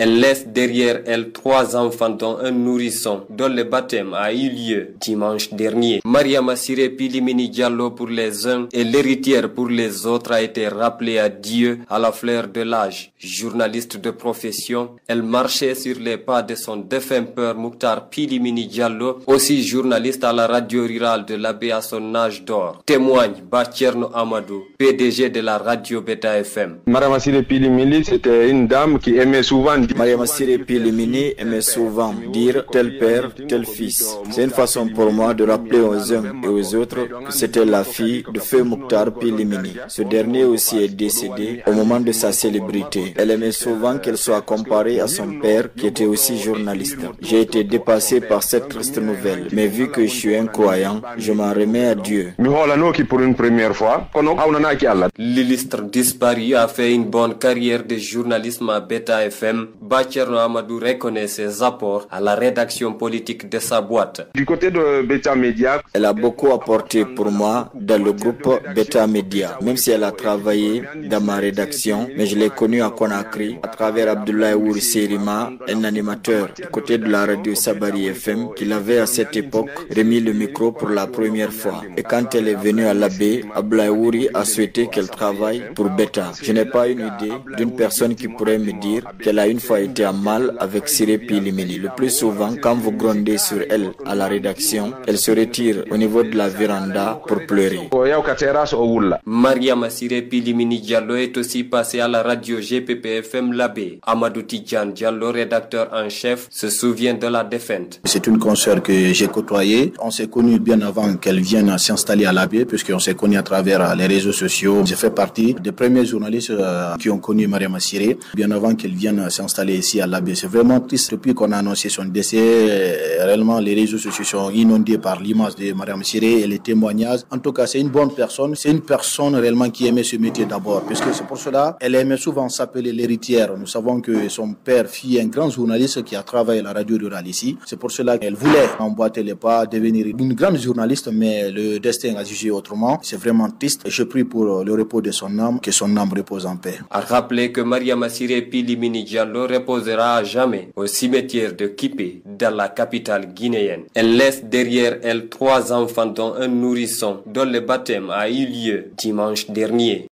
Elle laisse derrière elle 3 enfants dont un nourrisson dont le baptême a eu lieu dimanche dernier. Mariama Siré Pilimini Diallo pour les uns et l'héritière pour les autres a été rappelée à Dieu à la fleur de l'âge. Journaliste de profession, elle marchait sur les pas de son défunt père Mouktar Pilimini Diallo, aussi journaliste à la radio rurale de l'Abbé à son âge d'or. Témoigne Bartierno Amadou, PDG de la radio Beta FM. Mariama Siré Pilimini, c'était une dame qui aimait souvent dire... Mariama Siré Pilimini aimait souvent dire tel père, tel fils. C'est une façon pour moi de rappeler aux uns et aux autres que c'était la fille de feu Mouktar Pilimini. Ce dernier aussi est décédé au moment de sa célébrité. Elle aimait souvent qu'elle soit comparée à son père qui était aussi journaliste. J'ai été dépassé par cette triste nouvelle, mais vu que je suis un croyant, je m'en remets à Dieu. Pour une première fois, l'illustre disparu a fait une bonne carrière de journalisme à Beta FM. Bartierno Amadou reconnaît ses apports à la rédaction politique de sa boîte. Du côté de Beta Media, elle a beaucoup apporté pour moi dans le groupe Beta Media, même si elle a travaillé dans ma rédaction, mais je l'ai connue à Conakry à travers Abdoulaye Wouri Serima, un animateur du côté de la radio Sabari FM, qu'il avait à cette époque remis le micro pour la première fois. Et quand elle est venue à l'Abbé, Abdoulaye Wouri a souhaité qu'elle travaille pour Beta. Je n'ai pas une idée d'une personne qui pourrait me dire qu'elle a une fois été en mal avec Siré Pilimini. Le plus souvent, quand vous grondez sur elle à la rédaction, elle se retire au niveau de la véranda pour pleurer. Mariama Siré Pilimini Diallo est aussi passée à la radio GPPFM l'Abbé. Amadou Tidjane Diallo, rédacteur en chef, se souvient de la défunte. C'est une consoeur que j'ai côtoyée. On s'est connus bien avant qu'elle vienne s'installer à l'Abbé, puisqu'on s'est connus à travers les réseaux sociaux. J'ai fait partie des premiers journalistes qui ont connu Mariama Siré, bien avant qu'elle vienne s'installer ici à l'Abbé. C'est vraiment triste. Depuis qu'on a annoncé son décès, réellement les réseaux sociaux sont inondés par l'image de Mariama Siré et les témoignages. En tout cas, c'est une bonne personne. C'est une personne réellement qui aimait ce métier d'abord, puisque c'est pour cela elle aimait souvent s'appeler l'héritière. Nous savons que son père fut un grand journaliste qui a travaillé à la radio rurale ici. C'est pour cela qu'elle voulait emboîter les pas, devenir une grande journaliste, mais le destin a jugé autrement. C'est vraiment triste. Je prie pour le repos de son âme, que son âme repose en paix. A rappeler que Mariama Siré Pilimini Diallo reposera à jamais au cimetière de Kipé, dans la capitale guinéenne. Elle laisse derrière elle 3 enfants dont un nourrisson dont le baptême a eu lieu dimanche dernier.